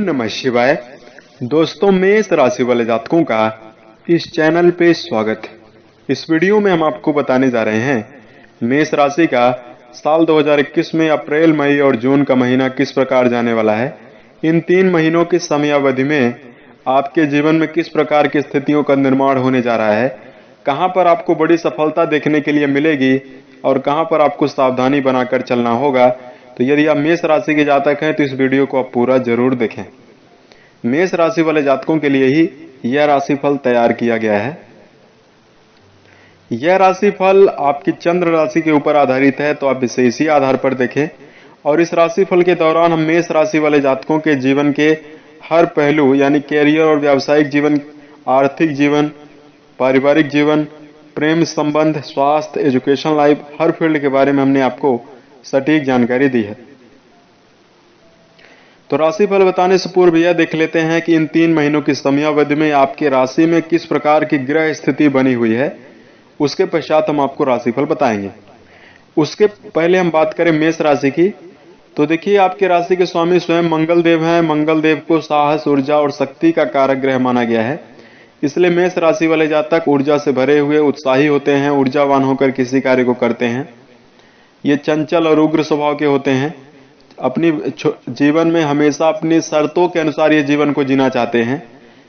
नमः शिवाय। दोस्तों, मेष राशि वाले जातकों का इस चैनल पे स्वागत है। इस वीडियो में हम आपको बताने जा रहे हैं मेष राशि का साल 2021 में अप्रैल, मई और जून का महीना किस प्रकार जाने वाला है। इन 3 महीनों की समयावधि में आपके जीवन में किस प्रकार की स्थितियों का निर्माण होने जा रहा है, कहां पर आपको बड़ी सफलता देखने के लिए मिलेगी और कहां पर आपको सावधानी बनाकर चलना होगा। तो यदि आप मेष राशि के जातक हैं तो इस वीडियो को आप पूरा जरूर देखें। मेष राशि वाले जातकों के लिए ही यह राशिफल तैयार किया गया है। यह राशिफल आपकी चंद्र राशि के ऊपर आधारित है, तो आप इसे इसी आधार पर देखें। और इस राशिफल के दौरान हम मेष राशि वाले जातकों के जीवन के हर पहलू यानी कैरियर और व्यावसायिक जीवन, आर्थिक जीवन, पारिवारिक जीवन, प्रेम संबंध, स्वास्थ्य, एजुकेशन लाइफ, हर फील्ड के बारे में हमने आपको सटीक जानकारी दी है। तो राशिफल बताने से पूर्व यह देख लेते हैं कि इन 3 महीनों की समयावधि में आपकी राशि में किस प्रकार की ग्रह स्थिति बनी हुई है। उसके पश्चात हम आपको राशिफल बताएंगे। उसके पहले हम बात करें मेष राशि की, तो देखिए आपके राशि के स्वामी स्वयं मंगल देव हैं। मंगल देव को साहस, ऊर्जा और शक्ति का कारक ग्रह माना गया है। इसलिए मेष राशि वाले जातक ऊर्जा से भरे हुए उत्साही होते हैं, ऊर्जावान होकर किसी कार्य को करते हैं। ये चंचल और उग्र स्वभाव के होते हैं। अपनी जीवन में हमेशा अपनी शर्तों के अनुसार ये जीवन को जीना चाहते हैं।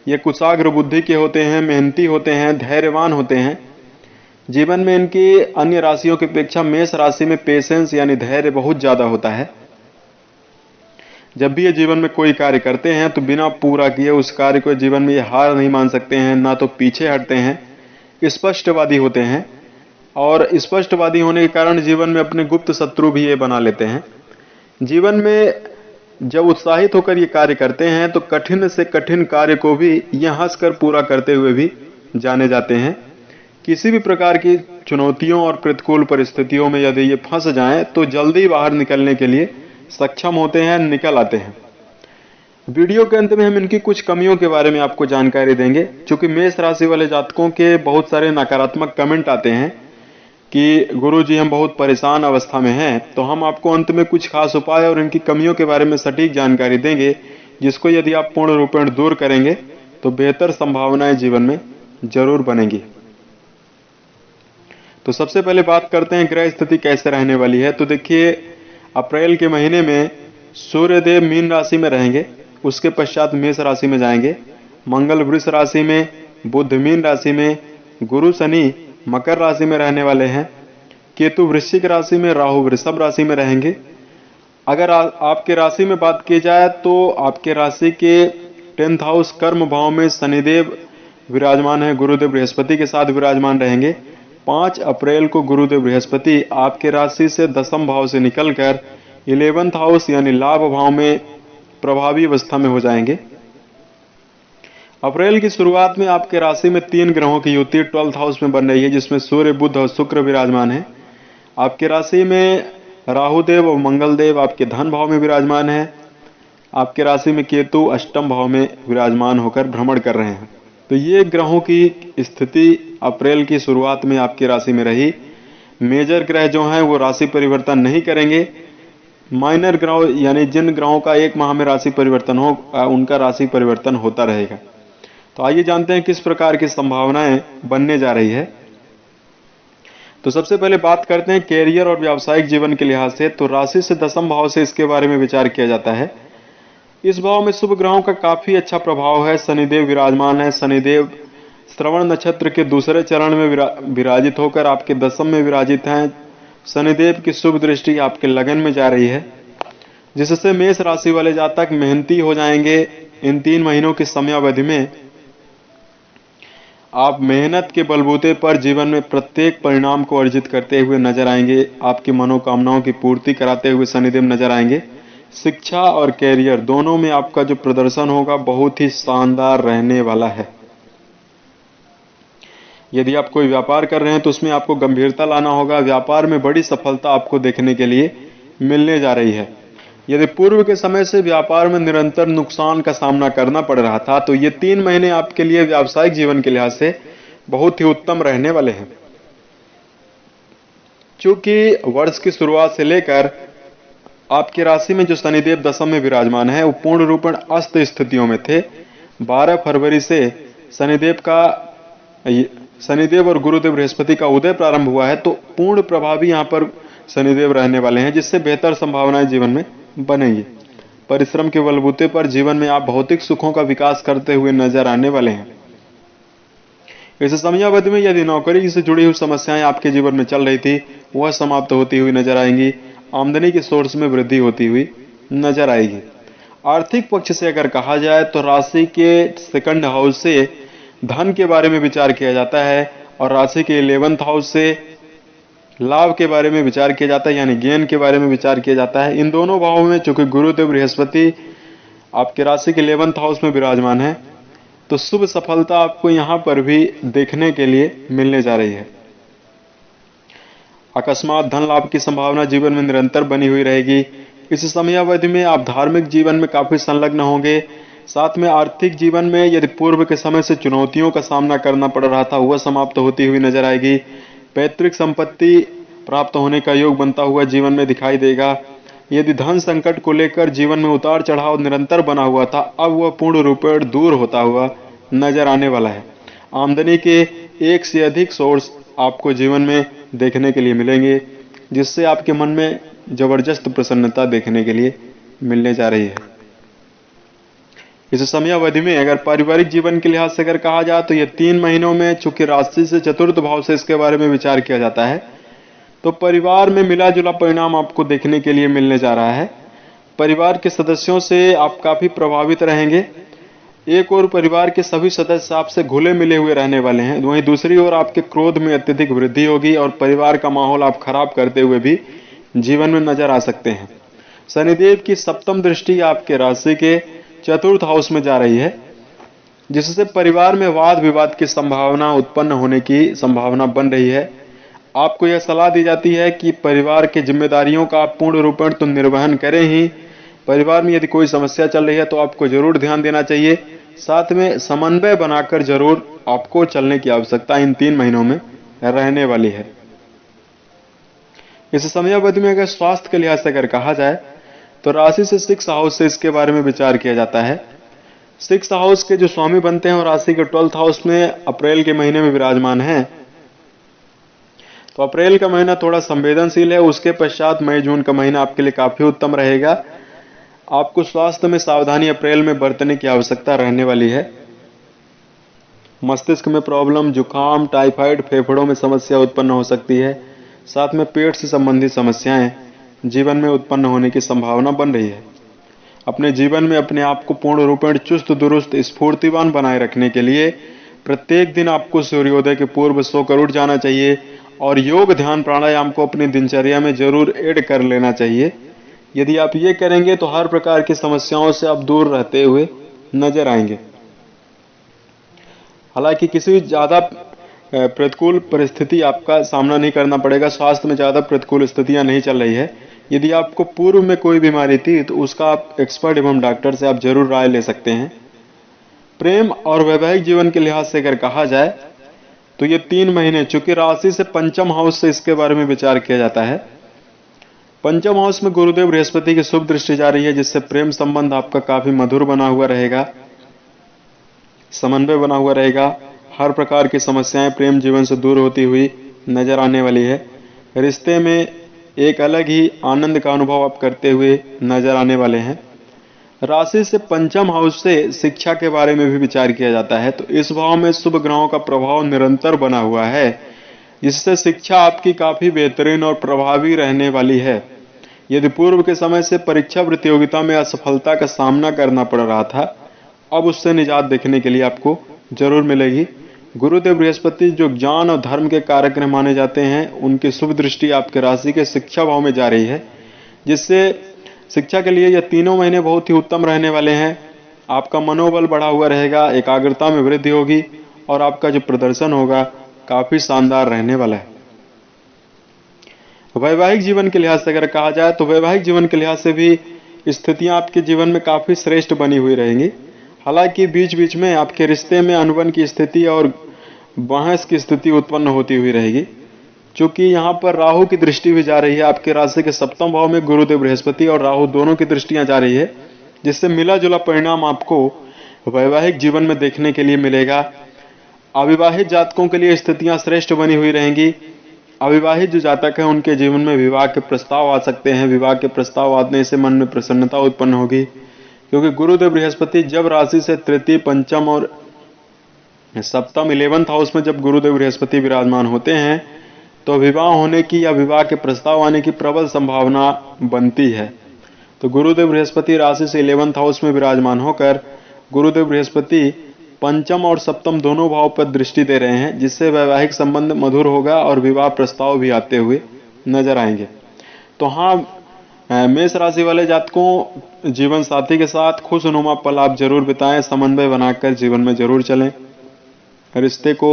ये कुशाग्र बुद्धि के होते हैं, मेहनती होते हैं, धैर्यवान होते हैं। जीवन में इनकी अन्य राशियों की अपेक्षा मेष राशि में पेशेंस यानी धैर्य बहुत ज्यादा होता है। जब भी ये जीवन में कोई कार्य करते हैं तो बिना पूरा किए उस कार्य को जीवन में ये हार नहीं मान सकते हैं, ना तो पीछे हटते हैं। स्पष्टवादी होते हैं और स्पष्टवादी होने के कारण जीवन में अपने गुप्त शत्रु भी ये बना लेते हैं। जीवन में जब उत्साहित होकर ये कार्य करते हैं तो कठिन से कठिन कार्य को भी ये हंसकर पूरा करते हुए भी जाने जाते हैं। किसी भी प्रकार की चुनौतियों और प्रतिकूल परिस्थितियों में यदि ये फंस जाएं तो जल्दी बाहर निकलने के लिए सक्षम होते हैं, निकल आते हैं। वीडियो के अंत में हम इनकी कुछ कमियों के बारे में आपको जानकारी देंगे। क्योंकि मेष राशि वाले जातकों के बहुत सारे नकारात्मक कमेंट आते हैं कि गुरुजी हम बहुत परेशान अवस्था में हैं, तो हम आपको अंत में कुछ खास उपाय और इनकी कमियों के बारे में सटीक जानकारी देंगे, जिसको यदि आप पूर्ण रूपेण दूर करेंगे तो बेहतर संभावनाएं जीवन में जरूर बनेंगी। तो सबसे पहले बात करते हैं ग्रह स्थिति कैसे रहने वाली है। तो देखिए अप्रैल के महीने में सूर्यदेव मीन राशि में रहेंगे, उसके पश्चात मेष राशि में जाएंगे। मंगल वृष राशि में, बुध मीन राशि में, गुरु शनि मकर राशि में रहने वाले हैं। केतु वृश्चिक राशि में, राहु वृषभ राशि में रहेंगे। अगर आपके राशि में बात की जाए तो आपके राशि के 10th हाउस कर्म भाव में शनिदेव विराजमान है, गुरुदेव बृहस्पति के साथ विराजमान रहेंगे। 5 अप्रैल को गुरुदेव बृहस्पति आपके राशि से 10th भाव से निकलकर 11th हाउस यानी लाभ भाव में प्रभावी अवस्था में हो जाएंगे। अप्रैल की शुरुआत में आपके राशि में 3 ग्रहों की युति 12th हाउस में बन रही है, जिसमें सूर्य, बुध और शुक्र विराजमान है। आपके राशि में राहुदेव और मंगल देव आपके धन भाव में विराजमान है। आपके राशि में केतु अष्टम भाव में विराजमान होकर भ्रमण कर रहे हैं। तो ये ग्रहों की स्थिति अप्रैल की शुरुआत में आपकी राशि में रही। मेजर ग्रह जो हैं वो राशि परिवर्तन नहीं करेंगे। माइनर ग्रह यानी जिन ग्रहों का 1 माह में राशि परिवर्तन हो उनका राशि परिवर्तन होता रहेगा। तो आइए जानते हैं किस प्रकार की संभावनाएं बनने जा रही है। तो सबसे पहले बात करते हैं कैरियर और व्यावसायिक जीवन के लिहाज से। तो राशि से 10th भाव से इसके बारे में विचार किया जाता है। इस भाव में शुभ ग्रहों का काफी अच्छा प्रभाव है। शनिदेव विराजमान है। शनिदेव श्रवण नक्षत्र के दूसरे चरण में विराजित होकर आपके 10th में विराजित हैं। शनिदेव की शुभ दृष्टि आपके लगन में जा रही है, जिससे मेष राशि वाले जातक मेहनती हो जाएंगे। इन 3 महीनों की समयावधि में आप मेहनत के बलबूते पर जीवन में प्रत्येक परिणाम को अर्जित करते हुए नजर आएंगे। आपकी मनोकामनाओं की पूर्ति कराते हुए शनिदेव नजर आएंगे। शिक्षा और कैरियर दोनों में आपका जो प्रदर्शन होगा बहुत ही शानदार रहने वाला है। यदि आप कोई व्यापार कर रहे हैं तो उसमें आपको गंभीरता लाना होगा। व्यापार में बड़ी सफलता आपको देखने के लिए मिलने जा रही है। यदि पूर्व के समय से व्यापार में निरंतर नुकसान का सामना करना पड़ रहा था तो ये 3 महीने आपके लिए व्यावसायिक जीवन के लिहाज से बहुत ही उत्तम रहने वाले हैं। चूंकि वर्ष की शुरुआत से लेकर आपकी राशि में जो शनिदेव दशम में विराजमान है वो पूर्ण रूपेण अस्त स्थितियों में थे। 12 फरवरी से शनिदेव और गुरुदेव बृहस्पति का उदय प्रारंभ हुआ है, तो पूर्ण प्रभावी यहाँ पर शनिदेव रहने वाले हैं, जिससे बेहतर संभावनाएं जीवन में बनेंगी। परिश्रम के बलबूते पर जीवन में आप भौतिक सुखों का विकास करते हुए नजर आने वाले हैं। इस समयावधि में यदि नौकरी से जुड़ी हुई समस्याएं आपके जीवन में चल रही थी, वह समाप्त होती हुई नजर आएंगी। आमदनी के सोर्स में वृद्धि होती हुई नजर आएगी। आर्थिक पक्ष से अगर कहा जाए तो राशि के सेकंड हाउस से धन के बारे में विचार किया जाता है और राशि के 11th हाउस से लाभ के बारे में विचार किया जाता है, यानी गेन के बारे में विचार किया जाता है। इन दोनों भावों में चूंकि गुरुदेव बृहस्पति आपके राशि के 11th हाउस में विराजमान है, तो शुभ सफलता आपको यहां पर भी देखने के लिए मिलने जा रही है। अकस्मात धन लाभ की संभावना जीवन में निरंतर बनी हुई रहेगी। इस समयावधि में आप धार्मिक जीवन में काफी संलग्न होंगे। साथ में आर्थिक जीवन में यदि पूर्व के समय से चुनौतियों का सामना करना पड़ रहा था, वह समाप्त होती हुई नजर आएगी। पैतृक संपत्ति प्राप्त होने का योग बनता हुआ जीवन में दिखाई देगा। यदि धन संकट को लेकर जीवन में उतार चढ़ाव निरंतर बना हुआ था, अब वह पूर्ण रूपेण दूर होता हुआ नजर आने वाला है। आमदनी के एक से अधिक सोर्स आपको जीवन में देखने के लिए मिलेंगे, जिससे आपके मन में जबरदस्त प्रसन्नता देखने के लिए मिलने जा रही है। इस समयावधि में अगर पारिवारिक जीवन के लिहाज से अगर कहा जाए तो ये 3 महीनों में चूंकि राशि से चतुर्थ भाव से इसके बारे में विचार किया जाता है, तो परिवार में मिला जुला परिणाम आपको देखने के लिए मिलने जा रहा है। परिवार के सदस्यों से आप काफी प्रभावित रहेंगे। एक और परिवार के सभी सदस्य आपसे घुले मिले हुए रहने वाले हैं, वहीं दूसरी ओर आपके क्रोध में अत्यधिक वृद्धि होगी और परिवार का माहौल आप खराब करते हुए भी जीवन में नजर आ सकते हैं। शनिदेव की सप्तम दृष्टि आपके राशि के चतुर्थ हाउस में जा रही है, जिससे परिवार में वाद विवाद की संभावना उत्पन्न होने की संभावना बन रही है। आपको यह सलाह दी जाती है कि परिवार की जिम्मेदारियों का आप पूर्ण रूपेण तो निर्वहन करें ही, परिवार में यदि कोई समस्या चल रही है तो आपको जरूर ध्यान देना चाहिए। साथ में समन्वय बनाकर जरूर आपको चलने की आवश्यकता इन 3 महीनों में रहने वाली है। इस समयावधि में अगर स्वास्थ्य के लिहाज से अगर कहा जाए तो राशि से 6th हाउस से इसके बारे में विचार किया जाता है। 6th हाउस के जो स्वामी बनते हैं और राशि के 12th हाउस में अप्रैल के महीने में विराजमान है, तो अप्रैल का महीना थोड़ा संवेदनशील है। उसके पश्चात मई जून का महीना आपके लिए काफी उत्तम रहेगा। आपको स्वास्थ्य में सावधानी अप्रैल में बरतने की आवश्यकता रहने वाली है। मस्तिष्क में प्रॉब्लम, जुकाम, टाइफाइड, फेफड़ों में समस्या उत्पन्न हो सकती है। साथ में पेट से संबंधित समस्याएं जीवन में उत्पन्न होने की संभावना बन रही है। अपने जीवन में अपने आप को पूर्ण रूपेण चुस्त दुरुस्त स्फूर्तिवान बनाए रखने के लिए प्रत्येक दिन आपको सूर्योदय के पूर्व सोकर उठ जाना चाहिए और योग ध्यान प्राणायाम को अपनी दिनचर्या में जरूर ऐड कर लेना चाहिए। यदि आप ये करेंगे तो हर प्रकार की समस्याओं से आप दूर रहते हुए नजर आएंगे। हालांकि किसी भी ज्यादा प्रतिकूल परिस्थिति आपका सामना नहीं करना पड़ेगा। स्वास्थ्य में ज्यादा प्रतिकूल स्थितियां नहीं चल रही है। यदि आपको पूर्व में कोई बीमारी थी तो उसका आप एक्सपर्ट एवं डॉक्टर से आप जरूर राय ले सकते हैं। प्रेम और वैवाहिक जीवन के लिहाज से अगर कहा जाए तो ये 3 महीने चूंकि राशि से पंचम हाउस से इसके बारे में विचार किया जाता है। पंचम हाउस में गुरुदेव बृहस्पति की शुभ दृष्टि जा रही है, जिससे प्रेम संबंध आपका काफी मधुर बना हुआ रहेगा, समन्वय बना हुआ रहेगा। हर प्रकार की समस्याएं प्रेम जीवन से दूर होती हुई नजर आने वाली है। रिश्ते में एक अलग ही आनंद का अनुभव आप करते हुए नजर आने वाले हैं। राशि से पंचम हाउस से शिक्षा के बारे में भी विचार किया जाता है, तो इस भाव में शुभ ग्रहों का प्रभाव निरंतर बना हुआ है, जिससे शिक्षा आपकी काफी बेहतरीन और प्रभावी रहने वाली है। यदि पूर्व के समय से परीक्षा प्रतियोगिता में असफलता का सामना करना पड़ रहा था, अब उससे निजात देखने के लिए आपको जरूर मिलेगी। गुरुदेव बृहस्पति जो ज्ञान और धर्म के कारक माने जाते हैं, उनकी शुभ दृष्टि आपके राशि के शिक्षा भाव में जा रही है, जिससे शिक्षा के लिए यह 3 महीने बहुत ही उत्तम रहने वाले हैं। आपका मनोबल बढ़ा हुआ रहेगा, एकाग्रता में वृद्धि होगी और आपका जो प्रदर्शन होगा काफी शानदार रहने वाला है। वैवाहिक जीवन के लिहाज से अगर कहा जाए तो वैवाहिक जीवन के लिहाज से भी स्थितियां आपके जीवन में काफी श्रेष्ठ बनी हुई रहेंगी। हालांकि बीच बीच में आपके रिश्ते में अनबन की स्थिति और बहस की स्थिति उत्पन्न होती हुई रहेगी। चूंकि यहाँ पर राहु की दृष्टि भी जा रही है, आपके राशि के सप्तम भाव में गुरुदेव बृहस्पति और राहु दोनों की दृष्टियां जा रही है, जिससे मिला जुला परिणाम आपको वैवाहिक जीवन में देखने के लिए मिलेगा। अविवाहित जातकों के लिए स्थितियां श्रेष्ठ बनी हुई रहेंगी। अविवाहित जो जातक हैं उनके जीवन में विवाह के प्रस्ताव आ सकते हैं। विवाह के प्रस्ताव आने से मन में प्रसन्नता उत्पन्न होगी, क्योंकि गुरुदेव बृहस्पति जब राशि से तृतीय, पंचम और सप्तम 11th हाउस में जब गुरुदेव बृहस्पति विराजमान होते हैं तो विवाह होने की या विवाह के प्रस्ताव आने की प्रबल संभावना बनती है। तो गुरुदेव बृहस्पति राशि से 11th हाउस में विराजमान होकर गुरुदेव बृहस्पति पंचम और सप्तम दोनों भाव पर दृष्टि दे रहे हैं, जिससे वैवाहिक संबंध मधुर होगा और विवाह प्रस्ताव भी आते हुए नजर आएंगे। तो हाँ, मेष राशि वाले जातकों, जीवन साथी के साथ खुशनुमा पल आप जरूर बिताएं। समन्वय बनाकर जीवन में जरूर चलें। रिश्ते को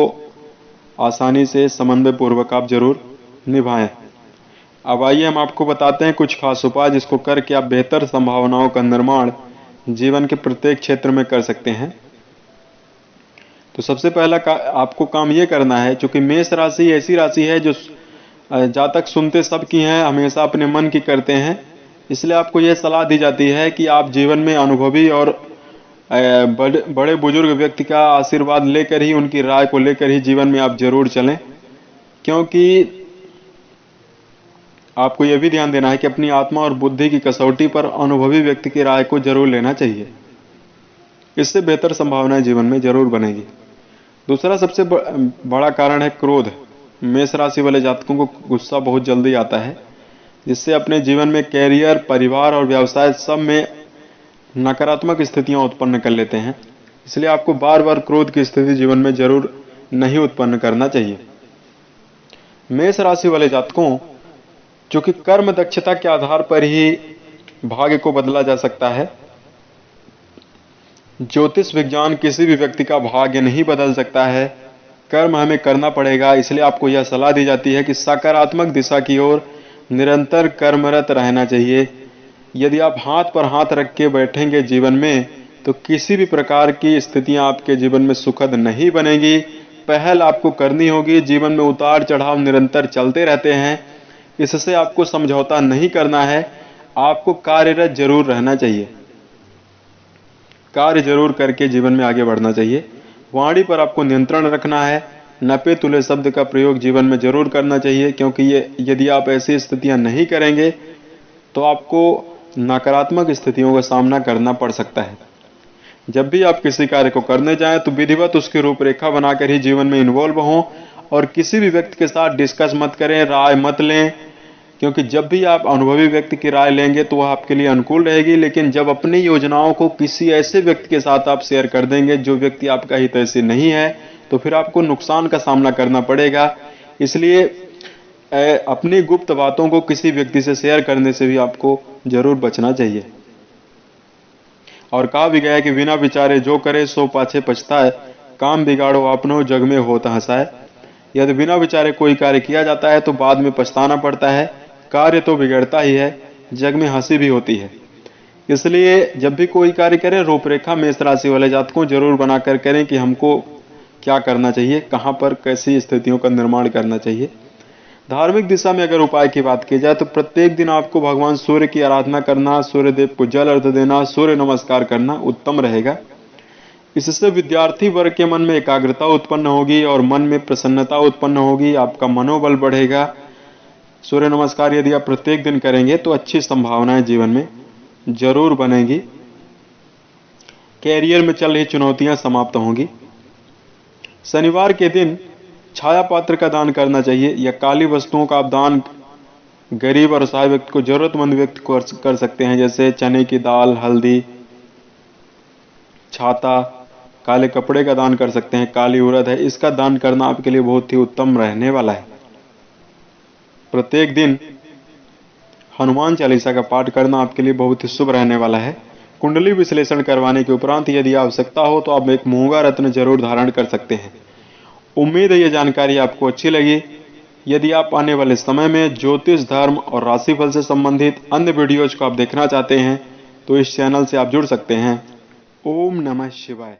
आसानी से समन्वय पूर्वक आप जरूर निभाएं। अब आइए हम आपको बताते हैं कुछ खास उपाय जिसको करके आप बेहतर संभावनाओं का निर्माण जीवन के प्रत्येक क्षेत्र में कर सकते हैं। तो सबसे पहला आपको काम ये करना है, चूंकि मेष राशि ऐसी राशि है जो जातक सुनते सबकी हैं, हमेशा अपने मन की करते हैं, इसलिए आपको यह सलाह दी जाती है कि आप जीवन में अनुभवी और बड़े बुजुर्ग व्यक्ति का आशीर्वाद लेकर ही, उनकी राय को लेकर ही जीवन में आप जरूर चलें। क्योंकि आपको यह भी ध्यान देना है कि अपनी आत्मा और बुद्धि की कसौटी पर अनुभवी व्यक्ति की राय को जरूर लेना चाहिए। इससे बेहतर संभावनाएं जीवन में जरूर बनेगी। दूसरा सबसे बड़ा कारण है क्रोध। मेष राशि वाले जातकों को गुस्सा बहुत जल्दी आता है, जिससे अपने जीवन में कैरियर, परिवार और व्यवसाय सब में नकारात्मक स्थितियां उत्पन्न कर लेते हैं। इसलिए आपको बार बार क्रोध की स्थिति जीवन में जरूर नहीं उत्पन्न करना चाहिए। मेष राशि वाले जातकों, चूंकि कर्म दक्षता के आधार पर ही भाग्य को बदला जा सकता है, ज्योतिष विज्ञान किसी भी व्यक्ति का भाग्य नहीं बदल सकता है। कर्म हमें करना पड़ेगा। इसलिए आपको यह सलाह दी जाती है कि सकारात्मक दिशा की ओर निरंतर कर्मरत रहना चाहिए। यदि आप हाथ पर हाथ रख के बैठेंगे जीवन में, तो किसी भी प्रकार की स्थितियां आपके जीवन में सुखद नहीं बनेगी। पहल आपको करनी होगी। जीवन में उतार चढ़ाव निरंतर चलते रहते हैं, इससे आपको समझौता नहीं करना है। आपको कार्यरत जरूर रहना चाहिए, कार्य जरूर करके जीवन में आगे बढ़ना चाहिए। वाणी पर आपको नियंत्रण रखना है। नपे तुले शब्द का प्रयोग जीवन में जरूर करना चाहिए, क्योंकि यदि आप ऐसी स्थितियां नहीं करेंगे तो आपको नकारात्मक स्थितियों का सामना करना पड़ सकता है। जब भी आप किसी कार्य को करने जाएं तो विधिवत उसकी रूपरेखा बनाकर ही जीवन में इन्वॉल्व हों, और किसी भी व्यक्ति के साथ डिस्कस मत करें, राय मत लें, क्योंकि जब भी आप अनुभवी व्यक्ति की राय लेंगे तो वह आपके लिए अनुकूल रहेगी। लेकिन जब अपनी योजनाओं को किसी ऐसे व्यक्ति के साथ आप शेयर कर देंगे जो व्यक्ति आपका हितैषी नहीं है, तो फिर आपको नुकसान का सामना करना पड़ेगा। इसलिए अपनी गुप्त बातों को किसी व्यक्ति से शेयर करने से भी आपको जरूर बचना चाहिए। और कहा भी गया है कि बिना विचारे जो करे सो पाछे पछताए, काम बिगाड़ो आपनो जग में होता हंसाए। यदि बिना विचारे कोई कार्य किया जाता है तो बाद में पछताना पड़ता है। कार्य तो बिगड़ता ही है, जग में हंसी भी होती है। इसलिए जब भी कोई कार्य करें, रूपरेखा मेष राशि वाले जातकों जरूर बनाकर करें कि हमको क्या करना चाहिए, कहां पर कैसी स्थितियों का निर्माण करना चाहिए। धार्मिक दिशा में अगर उपाय की बात की जाए तो प्रत्येक दिन आपको भगवान सूर्य की आराधना करना, सूर्य देव को जल अर्घ देना, सूर्य नमस्कार करना उत्तम रहेगा। इससे विद्यार्थी वर्ग के मन में एकाग्रता उत्पन्न होगी और मन में प्रसन्नता उत्पन्न होगी, आपका मनोबल बढ़ेगा। सूर्य नमस्कार यदि आप प्रत्येक दिन करेंगे तो अच्छी संभावनाएं जीवन में जरूर बनेगी। कैरियर में चल रही चुनौतियां समाप्त होंगी। शनिवार के दिन छाया पात्र का दान करना चाहिए, या काली वस्तुओं का आप दान गरीब और असहाय व्यक्ति को, जरूरतमंद व्यक्ति को कर सकते हैं। जैसे चने की दाल, हल्दी, छाता, काले कपड़े का दान कर सकते हैं। काली उड़द है, इसका दान करना आपके लिए बहुत ही उत्तम रहने वाला है। प्रत्येक दिन हनुमान चालीसा का पाठ करना आपके लिए बहुत ही शुभ रहने वाला है। कुंडली विश्लेषण करवाने के उपरांत यदि आवश्यकता हो तो आप एक मूंगा रत्न जरूर धारण कर सकते हैं। उम्मीद है यह जानकारी आपको अच्छी लगी। यदि आप आने वाले समय में ज्योतिष, धर्म और राशिफल से संबंधित अन्य वीडियोज को आप देखना चाहते हैं तो इस चैनल से आप जुड़ सकते हैं। ओम नमः शिवाय।